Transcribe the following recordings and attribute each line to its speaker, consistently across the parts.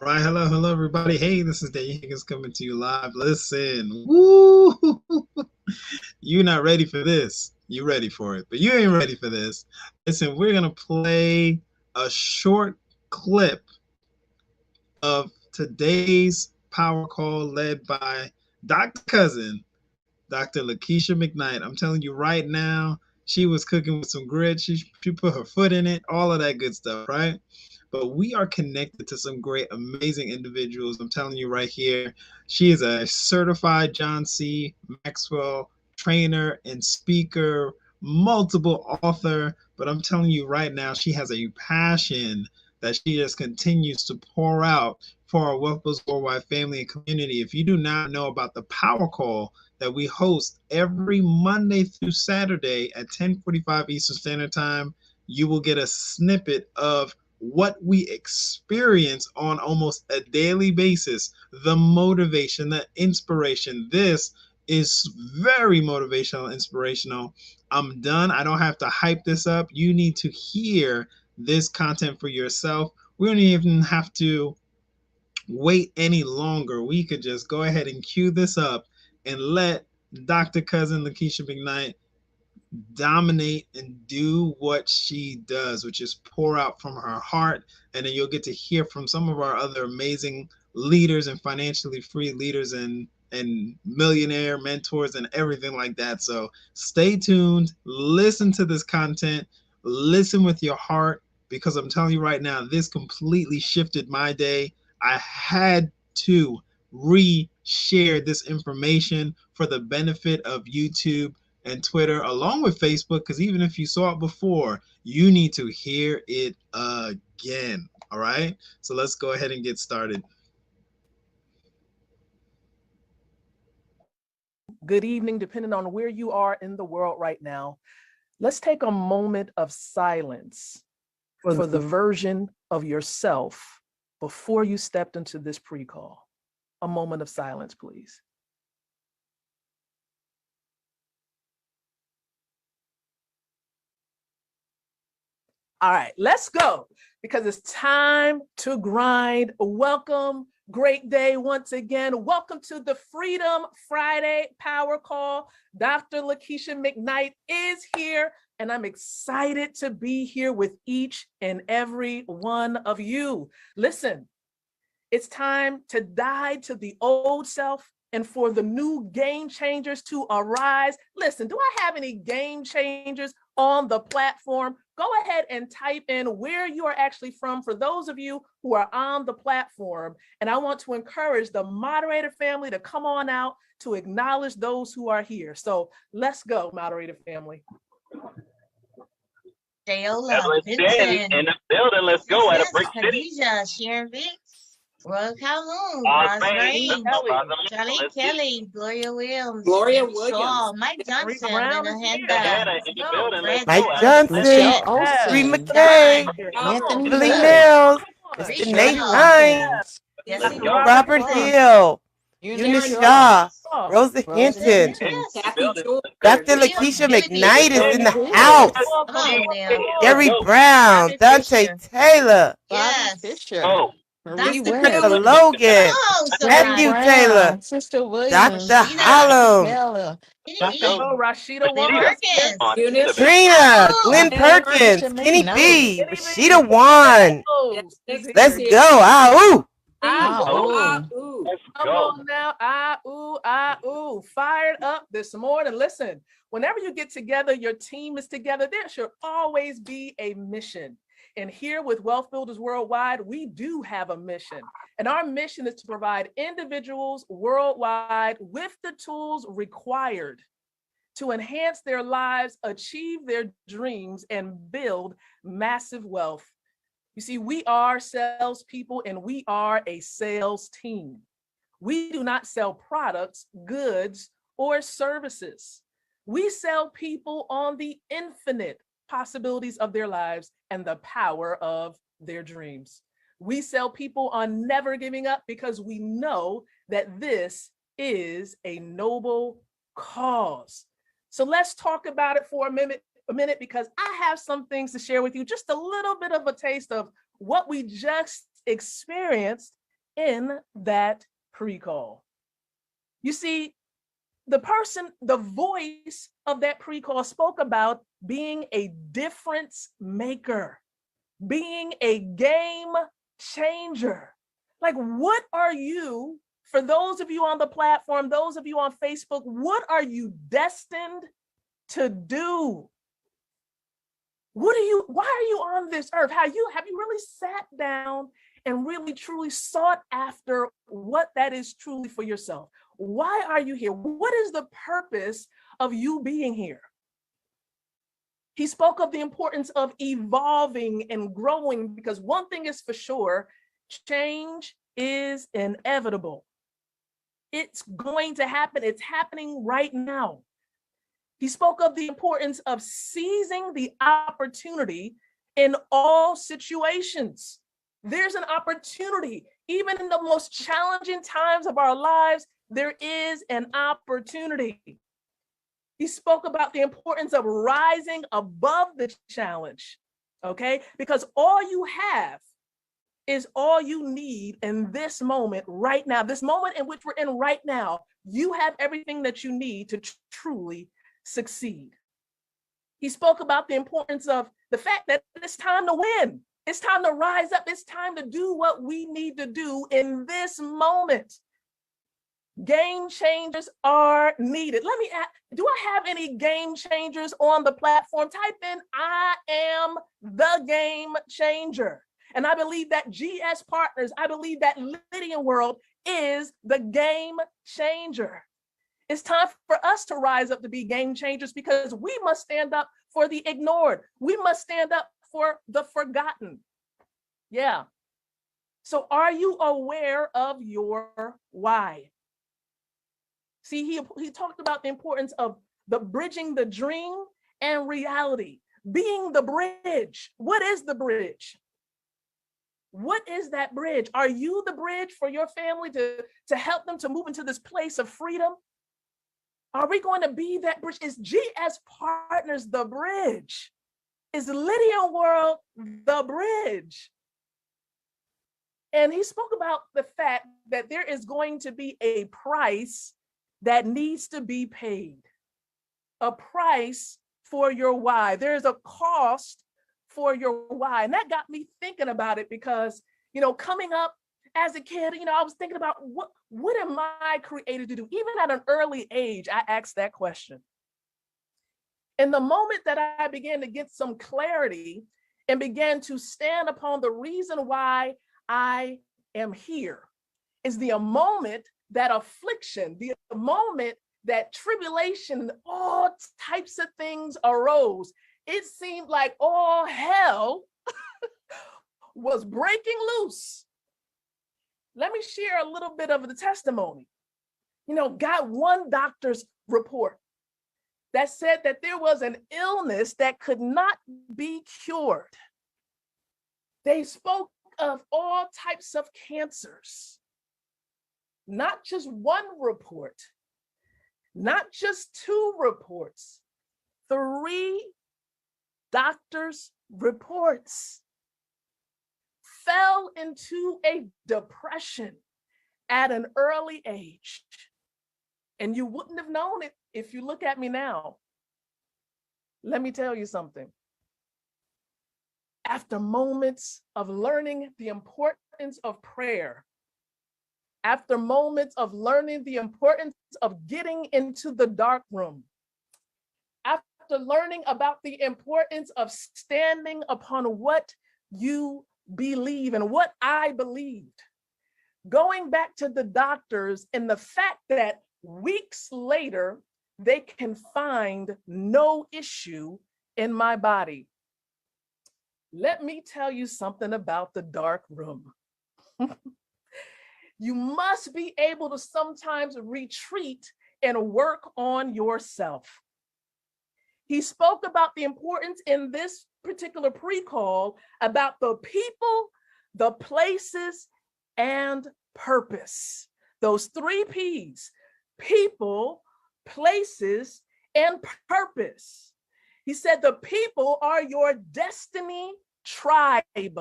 Speaker 1: right, hello, everybody. Hey, this is Daniel Higgins coming to you live. Listen, woo! You're not ready for this. You're ready for it, but you ain't ready for this. Listen, we're gonna play a short clip of today's power call led by Dr. Cousin, Dr. Lakeshia McKnight. I'm telling you right now, she was cooking with some grits. She put her foot in it, all of that good stuff, right? But we are connected to some great, amazing individuals. I'm telling you right here, she is a certified John C Maxwell trainer and speaker, multiple author. But I'm telling you right now, she has a passion that she just continues to pour out for our Wealth Builds Worldwide family and community. If you do not know about the Power Call that we host every Monday through Saturday at 10:45 Eastern Standard Time, you will get a snippet of what we experience on almost a daily basis, the motivation, the inspiration. This is very motivational, inspirational. I'm done. I don't have to hype this up. You need to hear this content for yourself. We don't even have to wait any longer. We could just go ahead and cue this up and let Dr. Cousin Lakeshia McKnight dominate and do what she does, which is pour out from her heart. And then you'll get to hear from some of our other amazing leaders and financially free leaders and millionaire mentors and everything like that. So stay tuned, listen to this content, listen with your heart, because I'm telling you right now, this completely shifted my day. I had to re-share this information for the benefit of YouTube and Twitter, along with Facebook, because even if you saw it before, you need to hear it again. All right, so let's go ahead and get started.
Speaker 2: Good evening, depending on where you are in the world right now. Let's take a moment of silence for the version of yourself before you stepped into this pre-call. A moment of silence, please. All right, let's go, because it's time to grind. Welcome, great day once again. Welcome to the Freedom Friday Power Call. Dr. Lakeshia McKnight is here, and I'm excited to be here with each and every one of you. Listen, it's time to die to the old self and for the new game changers to arise. Listen, do I have any game changers on the platform? Go ahead and type in where you are actually from for those of you who are on the platform. And I want to encourage the moderator family to come on out to acknowledge those who are here. So let's go, moderator family.
Speaker 3: Jayola, Vincent,
Speaker 4: in the building. Let's go at a Brick City.
Speaker 3: Khadija, Sharon Vicks, Royal Calhoun, Rosemary, Charlie Kelly, Gloria Williams, Shaw, Mike Johnson, Hannah
Speaker 4: in the building.
Speaker 5: Mike Johnson, Bree McKay,
Speaker 3: Anthony
Speaker 5: Billy Mills, Mr. Nate Hines, Robert Hill, Eunice Shaw, Rosa Hinton, Dr. Lakeshia McKnight is in the house, Gary Brown, Dante Taylor, Mr. Logan, Matthew Taylor,
Speaker 6: Sister Williams,
Speaker 5: Dr. Hollum,
Speaker 2: Rashida Williams,
Speaker 5: Trina, Glenn Perkins, Kenny B, Rashida Wan. Let's go.
Speaker 2: Come on now. Fired up this morning. Listen, whenever you get together, your team is together, there should always be a mission. And here with Wealth Builders Worldwide, we do have a mission. And our mission is to provide individuals worldwide with the tools required to enhance their lives, achieve their dreams, and build massive wealth. You see, we are salespeople and we are a sales team. We do not sell products, goods, or services. We sell people on the infinite possibilities of their lives and the power of their dreams. We sell people on never giving up because we know that this is a noble cause. So let's talk about it for a minute, because I have some things to share with you, just a little bit of a taste of what we just experienced in that pre-call. You see, the voice of that pre-call spoke about being a difference maker, being a game changer. Like, what are you, for those of you on the platform, those of you on Facebook, what are you destined to do? Why are you on this earth? Have you really sat down and really truly sought after what that is truly for yourself? Why are you here? What is the purpose of you being here? He spoke of the importance of evolving and growing, because one thing is for sure, change is inevitable. It's going to happen. It's happening right now. He spoke of the importance of seizing the opportunity in all situations. There's an opportunity. Even in the most challenging times of our lives, there is an opportunity. He spoke about the importance of rising above the challenge, okay? Because all you have is all you need in this moment right now. This moment in which we're in right now, you have everything that you need to truly succeed. He spoke about the importance of the fact that it's time to win. It's time to rise up. It's time to do what we need to do in this moment. Game changers are needed. Let me ask, do I have any game changers on the platform? Type in, I am the game changer. And I believe that GS Partners, I believe that Lydian World is the game changer. It's time for us to rise up to be game changers, because we must stand up for the ignored. We must stand up for the forgotten. Yeah. So are you aware of your why? See, he talked about the importance of the bridging the dream and reality, being the bridge. What is the bridge? What is that bridge? Are you the bridge for your family to help them to move into this place of freedom? Are we going to be that bridge? Is GS Partners the bridge? Is Lydian World the bridge? And he spoke about the fact that there is going to be a price that needs to be paid. A price for your why. There's a cost for your why. And that got me thinking about it, because, coming up as a kid, I was thinking about what am I created to do? Even at an early age, I asked that question. And the moment that I began to get some clarity and began to stand upon the reason why I am here is the moment that affliction, the moment that tribulation, all types of things arose. It seemed like all hell was breaking loose. Let me share a little bit of the testimony. Got one doctor's report that said that there was an illness that could not be cured. They spoke of all types of cancers. Not just one report, not just two reports, 3 doctors' reports. Fell into a depression at an early age. And you wouldn't have known it if you look at me now. Let me tell you something. After moments of learning the importance of prayer, after moments of learning the importance of getting into the dark room, after learning about the importance of standing upon what you believe and what I believed, going back to the doctors and the fact that weeks later, they can find no issue in my body. Let me tell you something about the dark room. You must be able to sometimes retreat and work on yourself. He spoke about the importance in this particular pre-call about the people, the places, and purpose. Those 3 P's: people, places, and purpose. He said the people are your destiny tribe.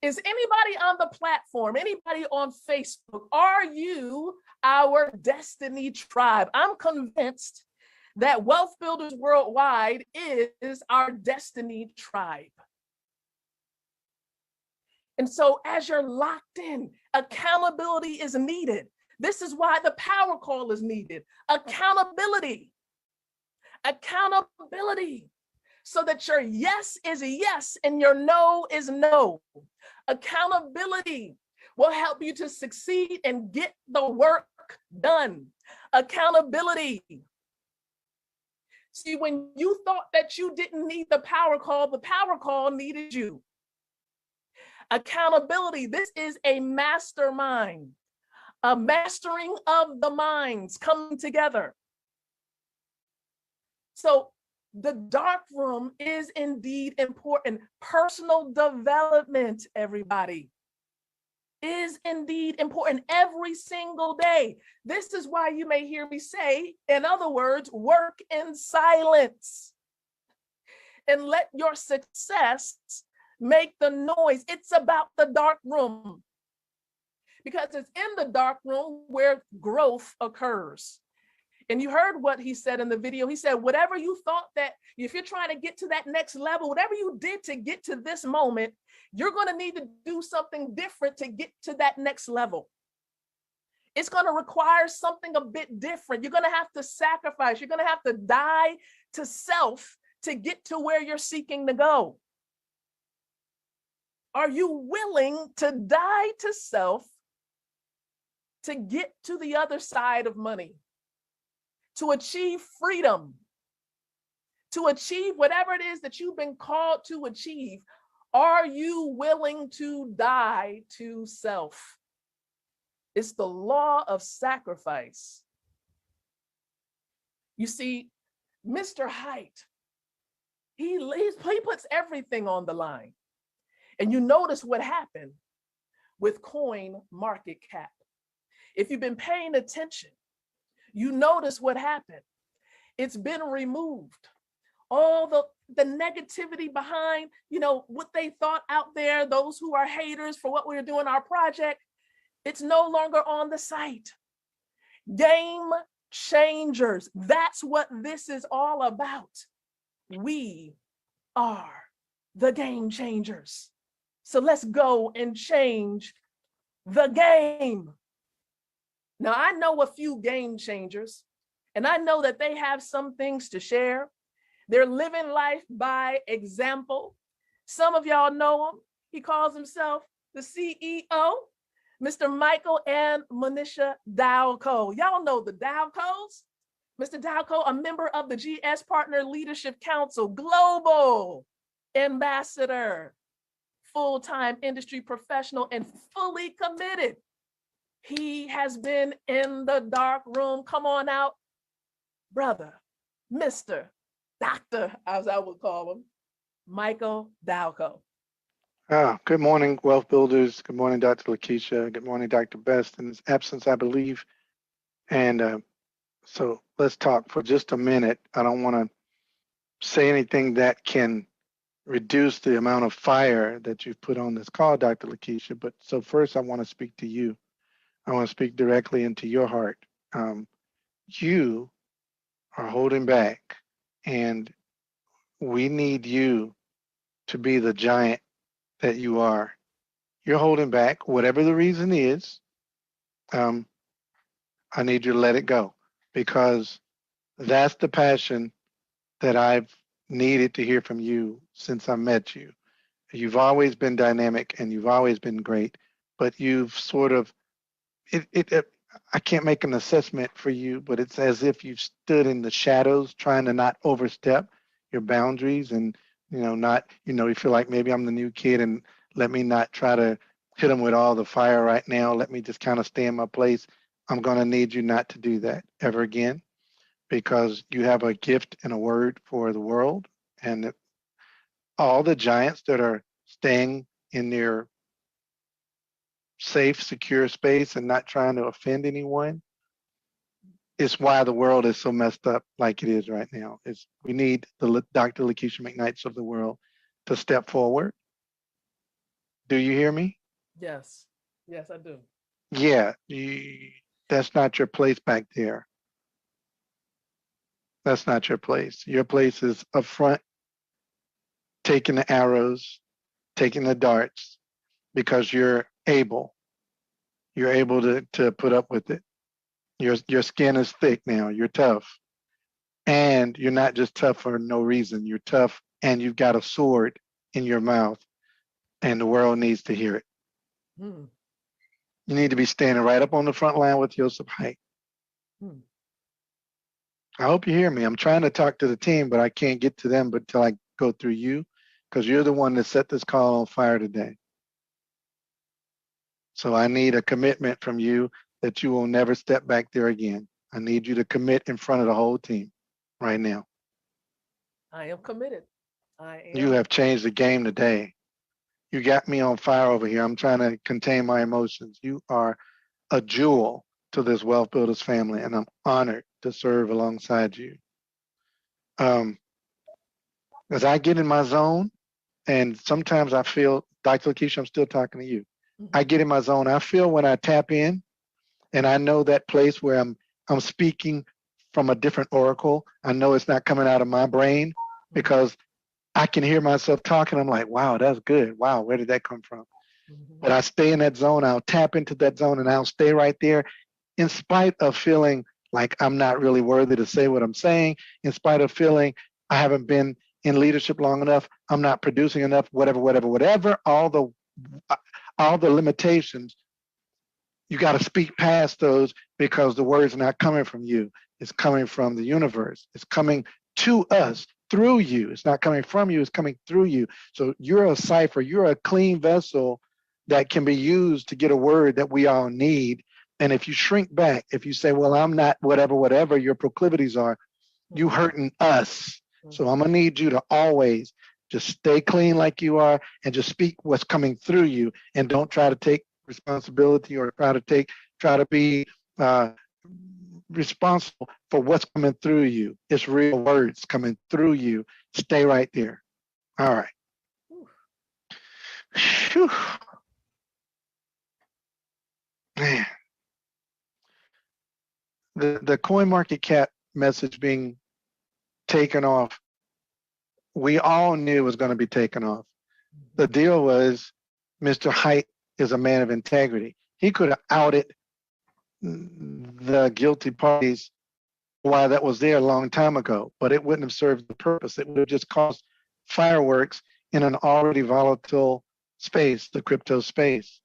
Speaker 2: Is anybody on the platform, anybody on Facebook, are you our Destiny Tribe? I'm convinced that Wealth Builders Worldwide is our Destiny Tribe. And so as you're locked in, accountability is needed. This is why the power call is needed. Accountability. Accountability. So that your yes is yes and your no is no. Accountability will help you to succeed and get the work done. Accountability. See, when you thought that you didn't need the power call needed you. Accountability. This is a mastermind, a mastering of the minds coming together. So the dark room is indeed important. Personal development, everybody, is indeed important every single day. This is why you may hear me say, in other words, work in silence and let your success make the noise. It's about the dark room because it's in the dark room where growth occurs. And you heard what he said in the video. He said, whatever you thought that if you're trying to get to that next level, whatever you did to get to this moment, you're going to need to do something different to get to that next level. It's going to require something a bit different. You're going to have to sacrifice. You're going to have to die to self to get to where you're seeking to go. Are you willing to die to self to get to the other side of money? To achieve freedom, to achieve whatever it is that you've been called to achieve, are you willing to die to self? It's the law of sacrifice. You see, Mr. Height, he puts everything on the line. And you notice what happened with coin market cap. If you've been paying attention, you notice what happened. It's been removed. All the negativity behind, what they thought out there, those who are haters for what we were doing our project, it's no longer on the site. Game changers. That's what this is all about. We are the game changers. So let's go and change the game. Now, I know a few game changers, and I know that they have some things to share. They're living life by example. Some of y'all know him. He calls himself the CEO, Mr. Michael and Monisha Dalco. Y'all know the Dalcos. Mr. Dalco, a member of the GS Partner Leadership Council, global ambassador, full-time industry professional, and fully committed. He has been in the dark room. Come on out, brother, Mr. Doctor, as I would call him, Michael Dalco.
Speaker 6: Good morning, Wealth Builders. Good morning, Dr. Lakeshia. Good morning, Dr. Best, in his absence, I believe. And so let's talk for just a minute. I don't want to say anything that can reduce the amount of fire that you've put on this call, Dr. Lakeshia. But so first, I want to speak to you. I want to speak directly into your heart. You are holding back, and we need you to be the giant that you are. You're holding back, whatever the reason is. I need you to let it go, because that's the passion that I've needed to hear from you since I met you. You've always been dynamic and you've always been great, but you've sort of, I can't make an assessment for you, but it's as if you've stood in the shadows trying to not overstep your boundaries and, you feel like maybe I'm the new kid and let me not try to hit them with all the fire right now. Let me just kind of stay in my place. I'm going to need you not to do that ever again, because you have a gift and a word for the world. And all the giants that are staying in their safe, secure space and not trying to offend anyone, it's why the world is so messed up like it is right now. We need the Dr. Lakeshia McKnights of the world to step forward Do you hear me?
Speaker 2: Yes. Yes, I do.
Speaker 6: Yeah, that's not your place back there. That's not your place. Your place is up front, taking the arrows, taking the darts, because you're able. You're able to put up with it. Your skin is thick now. You're tough. And you're not just tough for no reason. You're tough and you've got a sword in your mouth, and the world needs to hear it.
Speaker 2: Hmm.
Speaker 6: You need to be standing right up on the front line with Joseph Height.
Speaker 2: Hmm.
Speaker 6: I hope you hear me. I'm trying to talk to the team, but I can't get to them until I go through you, because you're the one that set this call on fire today. So I need a commitment from you that you will never step back there again. I need you to commit in front of the whole team right now.
Speaker 2: I am committed. I am.
Speaker 6: You have changed the game today. You got me on fire over here. I'm trying to contain my emotions. You are a jewel to this Wealth Builders family, and I'm honored to serve alongside you. As I get in my zone, and sometimes I feel, Dr. Lakeshia, I'm still talking to you. I get in my zone. I feel when I tap in, and I know that place where I'm speaking from a different oracle. I know it's not coming out of my brain, because I can hear myself talking. I'm like, wow, that's good. Wow, where did that come from? But I stay in that zone. I'll tap into that zone, and I'll stay right there, in spite of feeling like I'm not really worthy to say what I'm saying, in spite of feeling I haven't been in leadership long enough, I'm not producing enough, whatever, all the limitations. You got to speak past those, because the word's not coming from you. It's coming from the universe. It's coming to us through you. It's not coming from you. It's coming through you. So you're a cipher. You're a clean vessel that can be used to get a word that we all need. And if you shrink back, if you say, well, I'm not whatever your proclivities are, you hurting us. So I'm going to need you to always just stay clean like you are, and just speak what's coming through you, and don't try to take responsibility, or try to be responsible for what's coming through you. It's real words coming through you. Stay right there. All right. Whew. Man, the coin market cap message being taken off, we all knew it was going to be taken off. The deal was, Mr. Height is a man of integrity. He could have outed the guilty parties while that was there a long time ago, but it wouldn't have served the purpose. It would have just caused fireworks in an already volatile space, the crypto space.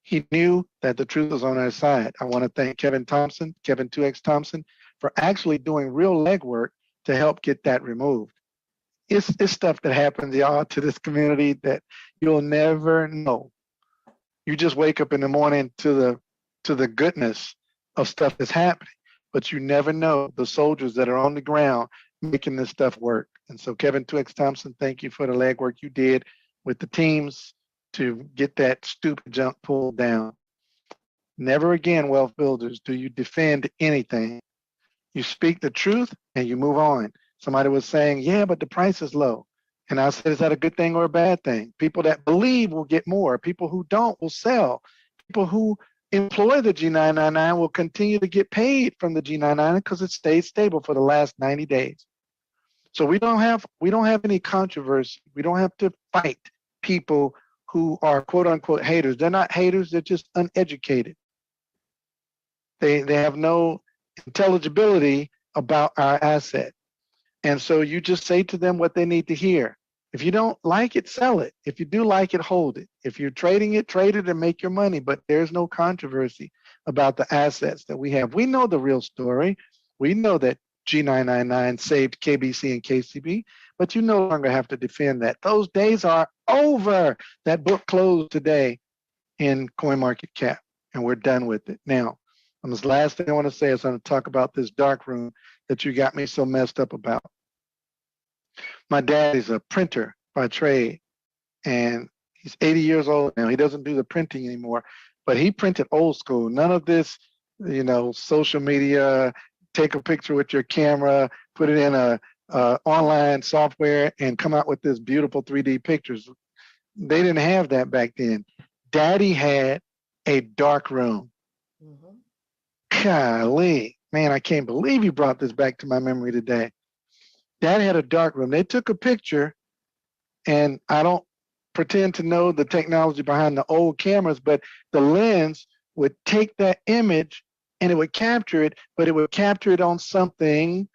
Speaker 6: He knew that the truth was on our side. I want to thank Kevin 2X Thompson, for actually doing real legwork to help get that removed. It's stuff that happens, y'all, to this community that you'll never know. You just wake up in the morning to the goodness of stuff that's happening, but you never know the soldiers that are on the ground making this stuff work. And so, Kevin 2X Thompson, thank you for the legwork you did with the teams to get that stupid junk pulled down. Never again, Wealth Builders, do you defend anything. You speak the truth and you move on. Somebody was saying, yeah, but the price is low. And I said, is that a good thing or a bad thing? People that believe will get more. People who don't will sell. People who employ the G999 will continue to get paid from the G999 because it stays stable for the last 90 days. So we don't have any controversy. We don't have to fight people who are quote unquote haters. They're not haters, they're just uneducated. They have no intelligibility about our asset. And so you just say to them what they need to hear. If you don't like it, sell it. If you do like it, hold it. If you're trading it, trade it and make your money. But there's no controversy about the assets that we have. We know the real story. We know that G999 saved KBC and KCB, but you no longer have to defend that. Those days are over. That book closed today in CoinMarketCap, and we're done with it. Now, the last thing I want to say is I'm going to talk about this dark room that you got me so messed up about. My dad is a printer by trade, and he's 80 years old now. He doesn't do the printing anymore, but he printed old school. None of this, social media, take a picture with your camera, put it in a online software, and come out with this beautiful 3D pictures. They didn't have that back then. Daddy had a dark room. Golly, man, I can't believe you brought this back to my memory today. Dad had a dark room. They took a picture, and I don't pretend to know the technology behind the old cameras, but the lens would take that image and it would capture it, but it would capture it on something.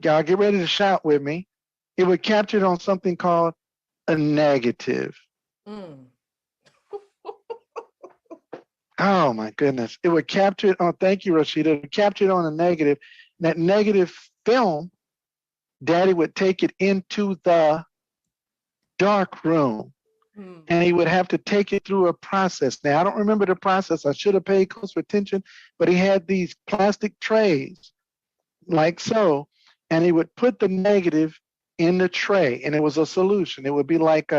Speaker 6: Y'all get ready to shout with me. It would capture it on something called a negative. Oh my goodness. It would capture it on, thank you, Rashida. It would capture it on a negative. That negative film, Daddy would take it into the dark room. And he would have to take it through a process. Now, I don't remember the process. I should have paid closer attention, but he had these plastic trays like so, and he would put the negative in the tray, and it was a solution. It would be like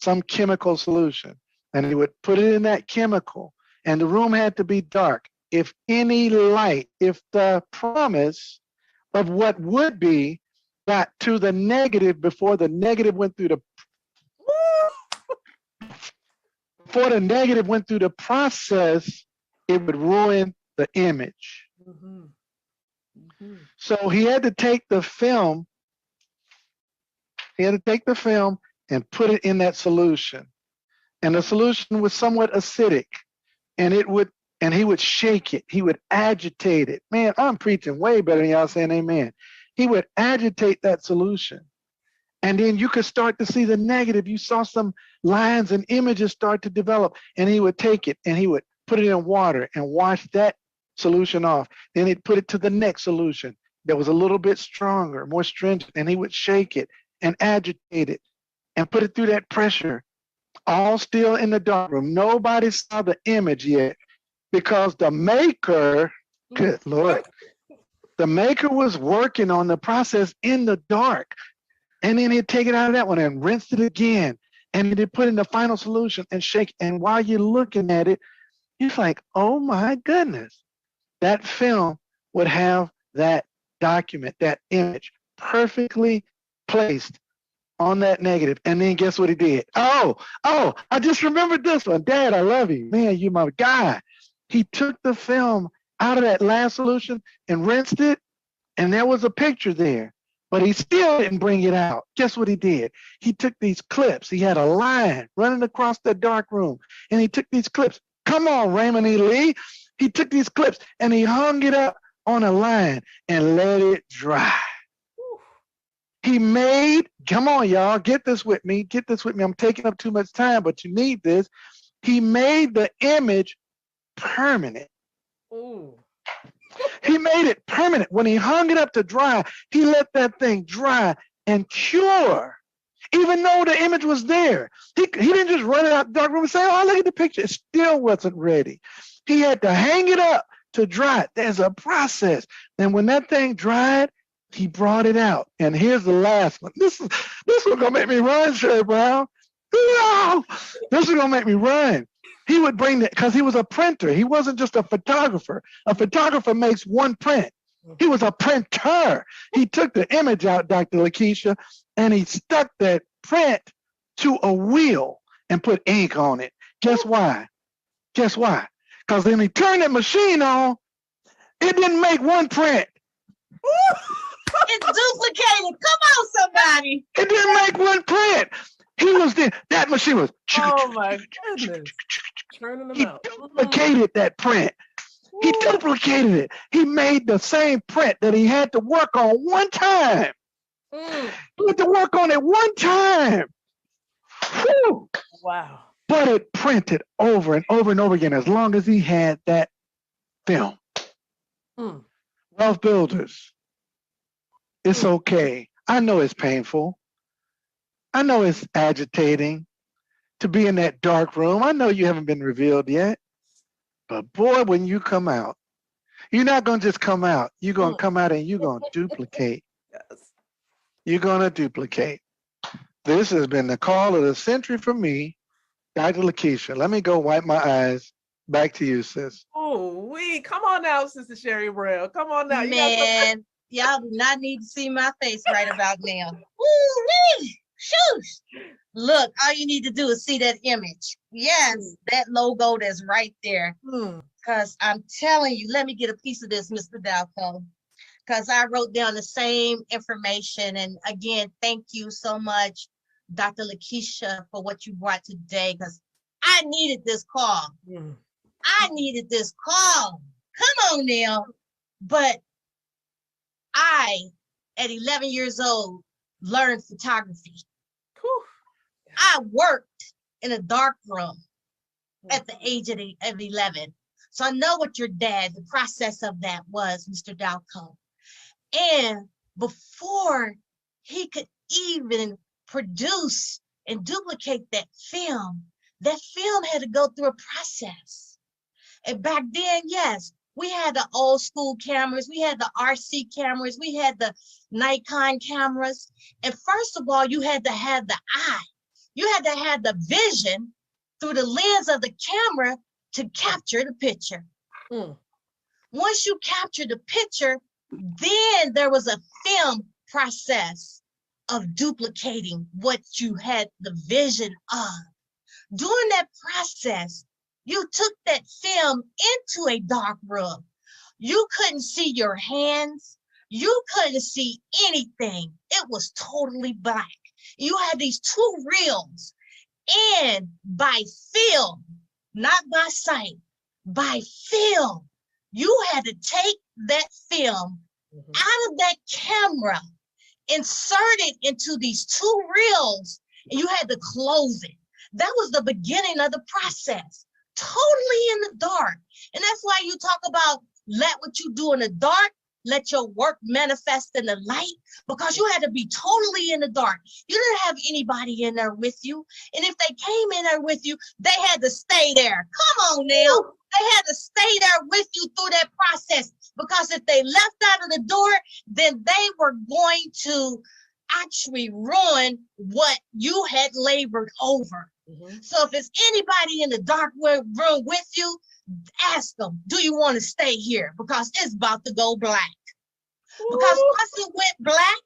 Speaker 6: some chemical solution, and he would put it in that chemical, and the room had to be dark. If any light, if the promise of what would be got to the negative before the negative went through the process, it would ruin the image. So he had to take the film. He had to take the film and put it in that solution. And the solution was somewhat acidic. And he would shake it. He would agitate it. Man, I'm preaching way better than y'all saying amen. He would agitate that solution. And then you could start to see the negative. You saw some lines and images start to develop. And he would take it and he would put it in water and wash that solution off. Then he'd put it to the next solution that was a little bit stronger, more stringent. And he would shake it and agitate it and put it through that pressure, all still in the dark room. Nobody saw the image yet because the maker, good Lord, the maker was working on the process in the dark. And then he'd take it out of that one and rinse it again. And he'd put in the final solution and shake. And while you're looking at it, it's like, oh my goodness, that film would have that document, that image perfectly placed on that negative. And then guess what he did? Oh, I just remembered this one. Dad, I love you. Man, you my guy. He took the film out of that last solution and rinsed it. And there was a picture there. But he still didn't bring it out. Guess what he did? He took these clips. He had a line running across that dark room. And he took these clips. Come on, Raymond E. Lee. He took these clips and he hung it up on a line and let it dry. He made, come on, y'all, get this with me. Get this with me. I'm taking up too much time, but you need this. He made the image permanent. He made it permanent. When he hung it up to dry, he let that thing dry and cure. Even though the image was there. He didn't just run it out the dark room and say, oh, look at the picture. It still wasn't ready. He had to hang it up to dry it. There's a process. And when that thing dried, he brought it out. And here's the last one. This is gonna make me run, Sherry Brown. No! This is gonna make me run. He would bring that because he was a printer. He wasn't just a photographer. A photographer makes one print. He was a printer. He took the image out, Dr. Lakeshia, and he stuck that print to a wheel and put ink on it. Guess why? Guess why? Because when he turned that machine on, it didn't make one print.
Speaker 3: It's duplicated. Come on, somebody.
Speaker 6: It didn't make one print. He was there. That machine was.
Speaker 2: Oh my goodness. Turning them out.
Speaker 6: He duplicated that print. He duplicated it. He made the same print that he had to work on one time. He had to work on it one time. Whew.
Speaker 2: Wow.
Speaker 6: But it printed over and over and over again as long as he had that film. Wealth builders, it's okay. I know it's painful. I know it's agitating to be in that dark room. I know you haven't been revealed yet. But boy, when you come out, you're not going to just come out. You're going to come out and you're going to duplicate.
Speaker 2: Yes.
Speaker 6: You're going to duplicate. This has been the call of the century for me, Dr. Lakeshia. Let me go wipe my eyes. Back to you, sis.
Speaker 2: Oh, come on now, Sister Sherry Brown. Come on now.
Speaker 3: Man, y'all do not need to see my face right about now. Woo-wee. Shoosh. Look, all you need to do is see that image. Yes, that logo that's right there. Because I'm telling you, let me get a piece of this, Mr. Dalco. Because I wrote down the same information. And again, thank you so much, Dr. Lakeshia, for what you brought today. Because I needed this call. I needed this call. Come on now. But I, at 11 years old, learned photography. I worked in a dark room at the age of 11. So I know what your dad, the process of that was, Mr. Dalco. And before he could even produce and duplicate that film had to go through a process. And back then, yes, we had the old school cameras, we had the RC cameras, we had the Nikon cameras. And first of all, you had to have the eye. You had to have the vision through the lens of the camera to capture the picture. Once you captured the picture, then there was a film process of duplicating what you had the vision of. During that process, you took that film into a dark room. You couldn't see your hands. You couldn't see anything. It was totally black. You had these two reels, and by film, not by sight, by film, you had to take that film out of that camera, insert it into these two reels, and you had to close it. That was the beginning of the process, totally in the dark. And that's why you talk about let what you do in the dark, let your work manifest in the light, because you had to be totally in the dark. You didn't have anybody in there with you. And if they came in there with you, they had to stay there. Come on now. They had to stay there with you through that process, because if they left out of the door, then they were going to actually ruin what you had labored over. So if it's anybody in the dark room with you, ask them, do you want to stay here? Because it's about to go black. Because once it went black,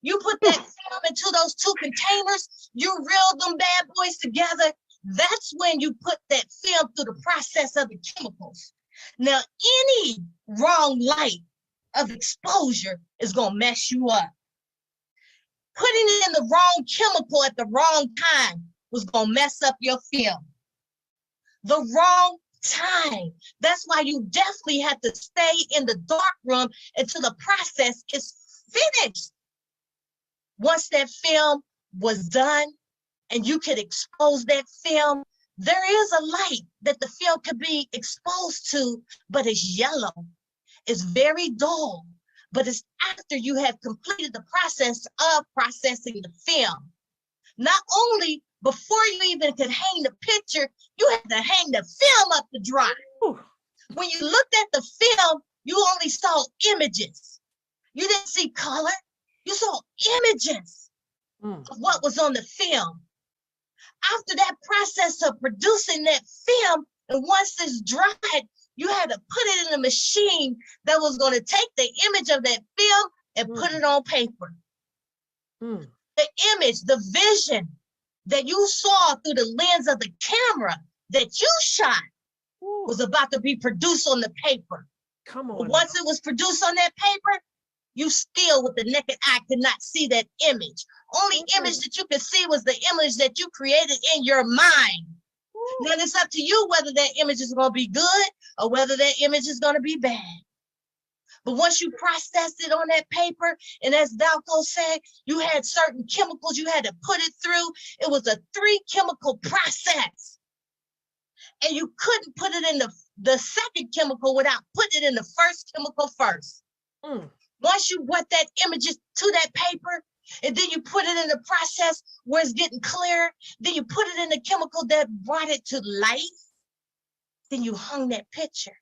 Speaker 3: you put that film into those two containers, you reeled them bad boys together. That's when you put that film through the process of the chemicals. Now, any wrong light of exposure is going to mess you up. Putting in the wrong chemical at the wrong time was going to mess up your film. The wrong time. That's why you definitely have to stay in the dark room until the process is finished. Once that film was done and you could expose that film, there is a light that the film could be exposed to, but it's yellow. It's very dull, but it's after you have completed the process of processing the film. Not only before you even could hang the picture, you had to hang the film up to dry. When you looked at the film, you only saw images. You didn't see color. You saw images of what was on the film. After that process of producing that film, and once it's dried, you had to put it in a machine that was going to take the image of that film and put it on paper. The image, the vision that you saw through the lens of the camera that you shot was about to be produced on the paper.
Speaker 2: Come on.
Speaker 3: But once it was produced on that paper, you still, with the naked eye, could not see that image. Only image that you could see was the image that you created in your mind. Then it's up to you whether that image is going to be good or whether that image is going to be bad. But once you processed it on that paper, and as Dalco said, you had certain chemicals you had to put it through. It was a 3-chemical process. And you couldn't put it in the second chemical without putting it in the first chemical first. Once you wet that images to that paper, and then you put it in the process where it's getting clear, then you put it in the chemical that brought it to life, then you hung that picture.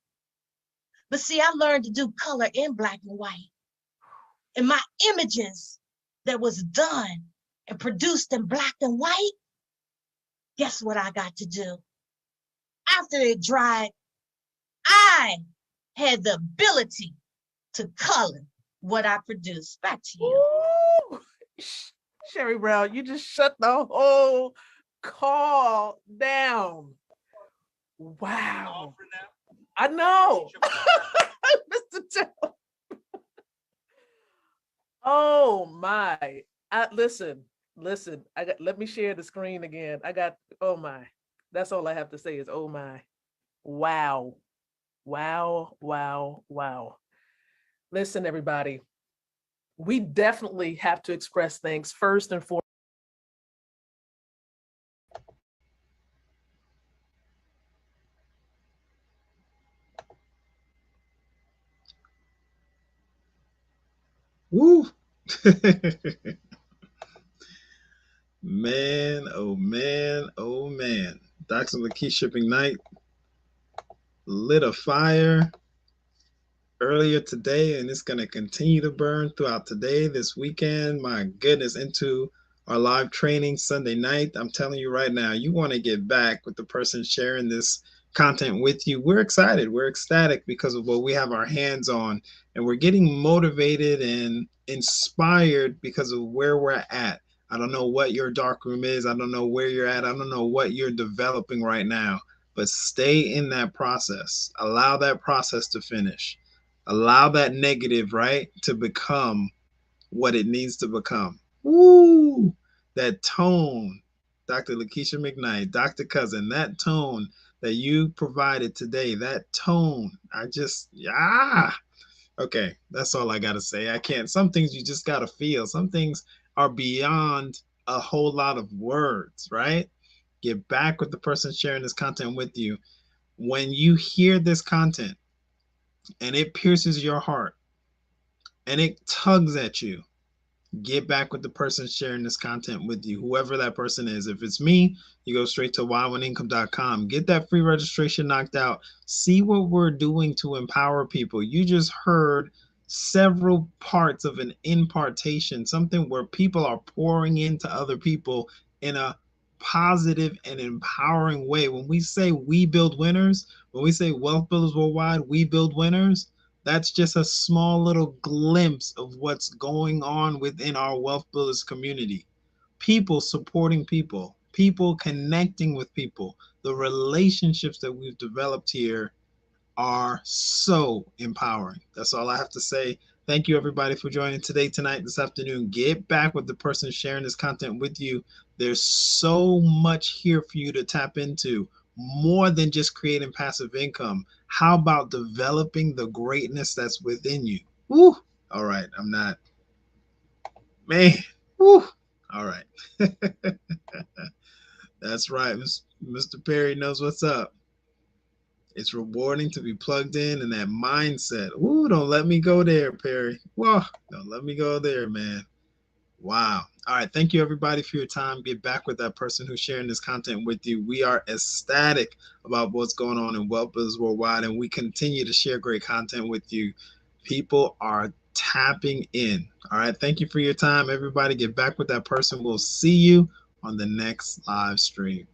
Speaker 3: But see, I learned to do color in black and white. And my images that was done and produced in black and white, guess what I got to do? After it dried, I had the ability to color what I produced. Back to you.
Speaker 2: Sherry Brown, you just shut the whole call down. Wow. I know. Mr. Tell. Oh my. Listen. Let me share the screen again. Oh my. That's all I have to say is oh my. Wow. Wow. Listen, everybody. We definitely have to express thanks first and foremost.
Speaker 1: Woo! Man, oh man, oh man. Dr. Lakeshia McKnight lit a fire earlier today, and it's going to continue to burn throughout today, this weekend. My goodness, into our live training Sunday night. I'm telling you right now, you want to get back with the person sharing this content with you. We're excited. We're ecstatic because of what we have our hands on, and we're getting motivated and inspired because of where we're at. I don't know what your dark room is. I don't know where you're at. I don't know what you're developing right now, but stay in that process. Allow that process to finish. Allow that negative, right, to become what it needs to become. Woo! That tone, Dr. Lakeshia McKnight, Dr. Cousin, that tone that you provided today, that tone, okay, that's all I got to say. I can't, some things you just got to feel. Some things are beyond a whole lot of words, right? Get back with the person sharing this content with you. When you hear this content and it pierces your heart and it tugs at you, get back with the person sharing this content with you, whoever that person is. If it's me, you go straight to why1income.com. Get that free registration knocked out. See what we're doing to empower people. You just heard several parts of an impartation, something where people are pouring into other people in a positive and empowering way. When we say we build winners, when we say Wealth Builders Worldwide, we build winners, that's just a small little glimpse of what's going on within our Wealth Builders community. People supporting people, people connecting with people. The relationships that we've developed here are so empowering. That's all I have to say. Thank you, everybody, for joining today, tonight, this afternoon. Get back with the person sharing this content with you. There's so much here for you to tap into, more than just creating passive income. How about developing the greatness that's within you? Woo! All right, I'm not, man. Woo! All right. That's right. Mr. Perry knows what's up. It's rewarding to be plugged in that mindset. Ooh, don't let me go there, Perry. Whoa, don't let me go there, man. Wow. All right. Thank you, everybody, for your time. Get back with that person who's sharing this content with you. We are ecstatic about what's going on in Wealth Builders Worldwide, and we continue to share great content with you. People are tapping in. All right. Thank you for your time, everybody. Get back with that person. We'll see you on the next live stream.